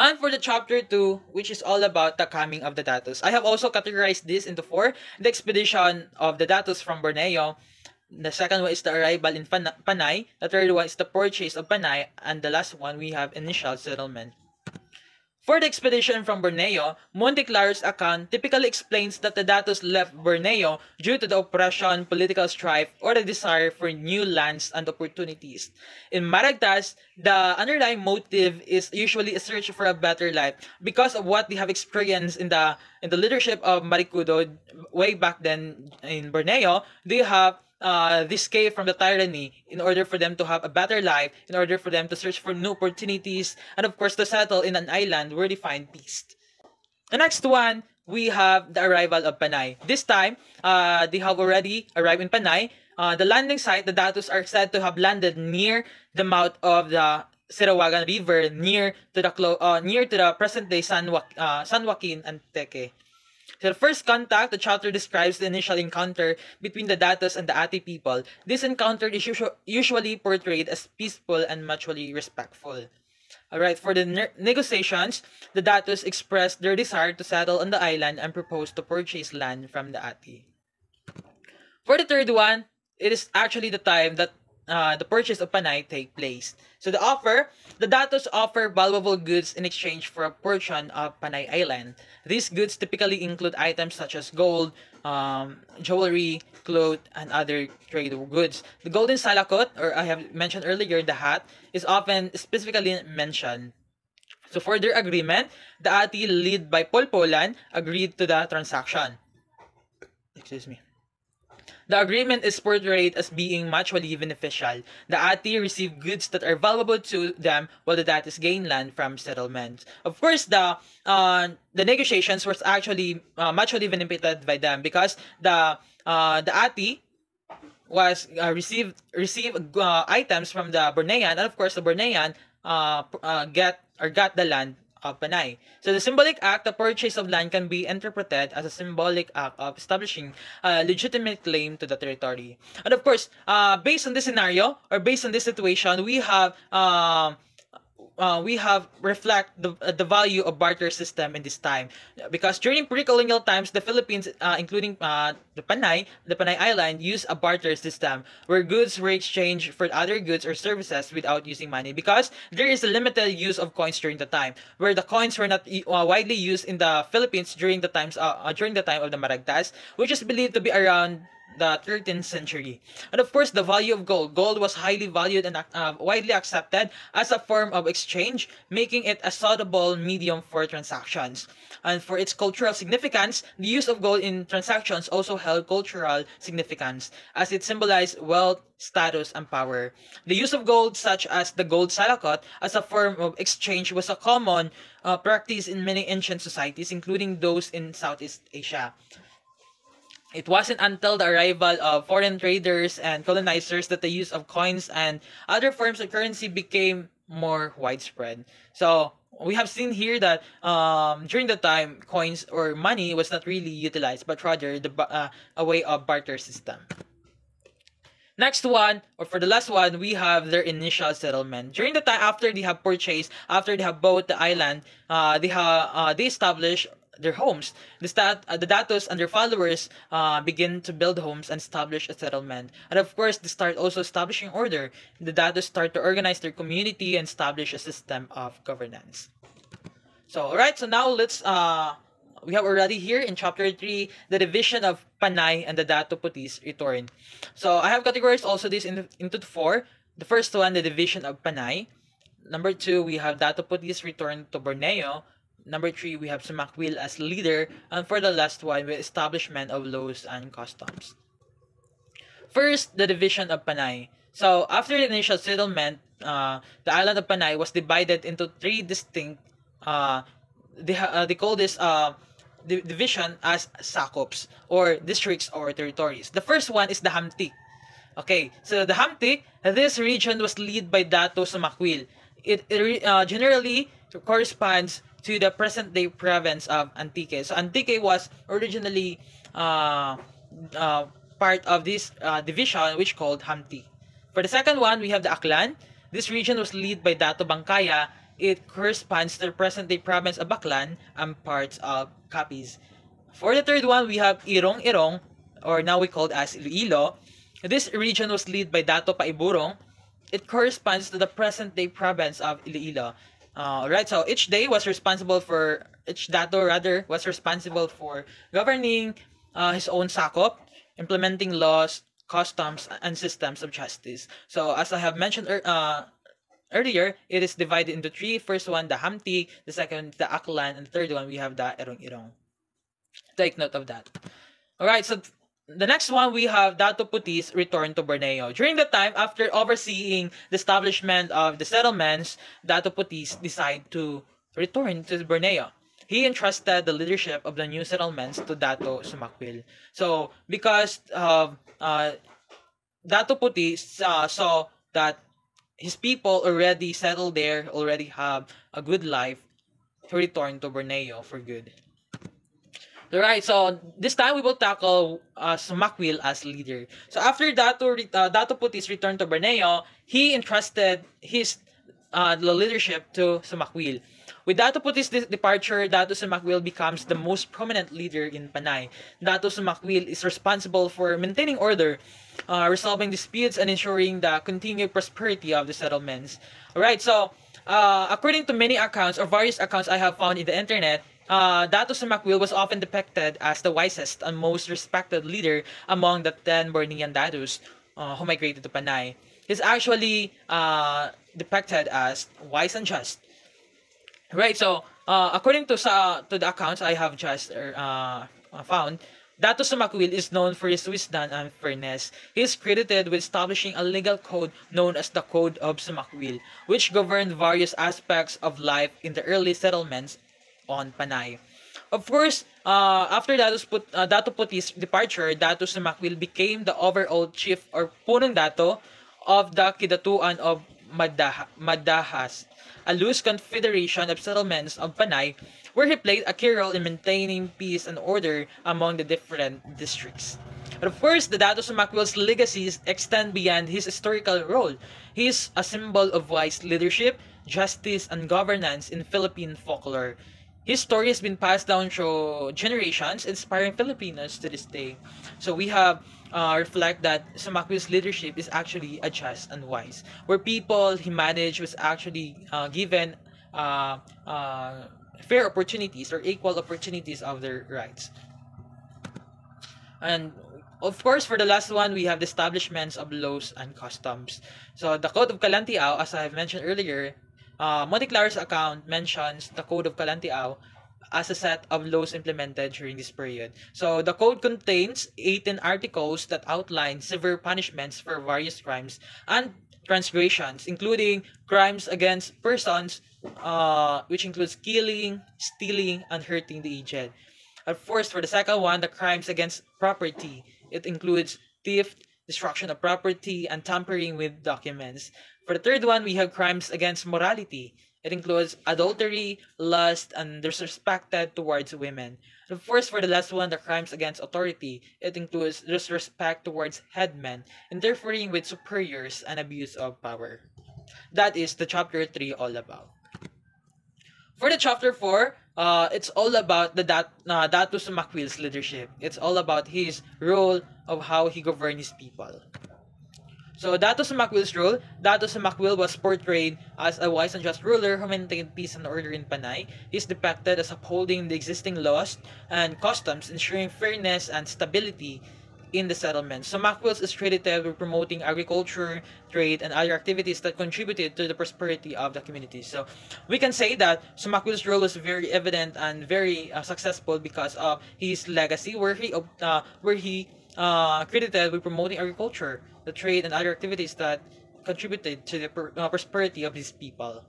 And for the chapter 2, which is all about the coming of the Datos, I have also categorized this into 4. The expedition of the Datos from Borneo. The second one is the arrival in Panay. The third one is the purchase of Panay. And the last one, we have initial settlement. For the expedition from Borneo, Monteclaro's account typically explains that the Datos left Borneo due to the oppression, political strife, or the desire for new lands and opportunities. In Maragtas, the underlying motive is usually a search for a better life because of what they have experienced in the leadership of Maricudo way back then in Borneo. They have this escape from the tyranny in order for them to have a better life, in order for them to search for new opportunities, and of course to settle in an island where they find peace. The next one, we have the arrival of Panay. This time, they have already arrived in Panay. The landing site, the Datos are said to have landed near the mouth of the Sirawagan River, near to the present-day San Joaquin and Teque. So the first contact, the chapter describes the initial encounter between the Datos and the Ati people. This encounter is usually portrayed as peaceful and mutually respectful. Alright, for the negotiations, the Datos expressed their desire to settle on the island and proposed to purchase land from the Ati. For the third one, it is actually the time that the purchase of Panay take place. So the Datos offer valuable goods in exchange for a portion of Panay Island. These goods typically include items such as gold, jewelry, clothes, and other trade goods. The golden salakot, or I have mentioned earlier, the hat, is often specifically mentioned. So for their agreement, the Ati, led by Polpolan, agreed to the transaction. Excuse me. The agreement is portrayed as being mutually beneficial. The Ati receive goods that are valuable to them, while the Datos gain land from settlement. Of course, the negotiations was actually mutually benefited by them because the Ati was received items from the Bornean, and of course the Bornean got the land of Panay. So the symbolic act, the purchase of land, can be interpreted as a symbolic act of establishing a legitimate claim to the territory. And of course, based on this scenario, or based on this situation, we have reflect the value of barter system in this time, because during pre-colonial times, the Philippines, including the Panay Island, used a barter system where goods were exchanged for other goods or services without using money, because there is a limited use of coins during the time, where the coins were not widely used in the Philippines during the time of the Maragtas, which is believed to be around the 13th century. And of course, the value of gold. Gold was highly valued and widely accepted as a form of exchange, making it a suitable medium for transactions. And for its cultural significance, the use of gold in transactions also held cultural significance, as it symbolized wealth, status, and power. The use of gold, such as the gold salakot, as a form of exchange was a common practice in many ancient societies, including those in Southeast Asia. It wasn't until the arrival of foreign traders and colonizers that the use of coins and other forms of currency became more widespread. So we have seen here that during the time, coins or money was not really utilized, but rather a way of barter system. Next one, or for the last one, we have their initial settlement. During the time after they have purchased, after they have bought the island, they establish their homes. The Datos and their followers begin to build homes and establish a settlement. And of course, they start also establishing order. The Datos start to organize their community and establish a system of governance. So, alright, so now let's, we have already here in chapter 3, the division of Panay and the Dato Putis return. So, I have categorized also this into 4. The first one, the division of Panay. Number 2, we have Dato Putis return to Borneo. Number 3, we have Sumakwil as leader. And for the last one, the establishment of laws and customs. First, the division of Panay. So, after the initial settlement, the island of Panay was divided into 3 distinct, they call this division as sakops, or districts or territories. The first one is the Hamtik. Okay, so the Hamtik, this region was led by Dato Sumakwil. It generally corresponds to the present-day province of Antique. So Antique was originally part of this division, which called Hamti. For the second one, we have the Aklan. This region was led by Dato Bangkaya. it corresponds to the present-day province of Baclan and parts of Capiz. For the third one, we have Irong-Irong, or now we called as Iloilo. This region was led by Dato Paiburong. It corresponds to the present-day province of Iloilo. Right, so each dato was responsible for governing his own sakop, implementing laws, customs, and systems of justice. So as I have mentioned earlier, it is divided into three. First one, the Hamti. The second, the Aklan. And the third one, we have the Irong-Irong. Take note of that. Alright, so the next one, we have Dato Putis return to Borneo. During the time, after overseeing the establishment of the settlements, Dato Putis decided to return to Borneo. He entrusted the leadership of the new settlements to Dato Sumakwil. So, because Dato Putis saw that his people already settled there, already have a good life, to return to Borneo for good. Alright, so this time we will tackle Sumakwil as leader. So after Dato Putis returned to Borneo, he entrusted his the leadership to Sumakwil. With Dato Putis' departure, Dato Sumakwil becomes the most prominent leader in Panay. Dato Sumakwil is responsible for maintaining order, resolving disputes, and ensuring the continued prosperity of the settlements. Alright, so according to many accounts or various accounts I have found in the internet, Dato Sumakwil was often depicted as the wisest and most respected leader among the 10 Bornean datos who migrated to Panay. He's actually depicted as wise and just. Right, so according to the accounts I have just found, Dato Sumakwil is known for his wisdom and fairness. He is credited with establishing a legal code known as the Code of Sumakwil, which governed various aspects of life in the early settlements on Panay. Of course, after Dato Putis' departure, Dato Sumakwil became the overall chief or punong dato of the Kidatuan of Madahas, a loose confederation of settlements of Panay, where he played a key role in maintaining peace and order among the different districts. But of course, the Dato Sumakwil's legacies extend beyond his historical role. He is a symbol of wise leadership, justice, and governance in Philippine folklore. His story has been passed down through generations, inspiring Filipinos to this day. So we have reflect that Sumakwil's leadership is actually a just and wise, where people he managed was actually given fair opportunities or equal opportunities of their rights. And of course, for the last one, we have the establishments of laws and customs. So the Code of Kalantiaw, as I have mentioned earlier, Monteclaro's account mentions the Code of Kalantiaw as a set of laws implemented during this period. So the code contains 18 articles that outline severe punishments for various crimes and transgressions, including crimes against persons, which includes killing, stealing, and hurting the aged. Of course, for the second one, the crimes against property, it includes theft, destruction of property, and tampering with documents. For the third one, we have crimes against morality. It includes adultery, lust, and disrespect towards women. And of course, for the last one, the crimes against authority. It includes disrespect towards headmen, interfering with superiors, and abuse of power. That is the chapter 3 all about. For the chapter 4, it's all about the Dato Sumakwil's leadership. It's all about his role of how he governed his people. So, Dato Sumakwil's role. Dato Sumakwil was portrayed as a wise and just ruler who maintained peace and order in Panay. He is depicted as upholding the existing laws and customs, ensuring fairness and stability in the settlement. Sumakwil is credited with promoting agriculture, trade, and other activities that contributed to the prosperity of the community. So, we can say that Sumakwil's role was very evident and very successful because of his legacy, where he credited with promoting agriculture, the trade, and other activities that contributed to the prosperity of his people.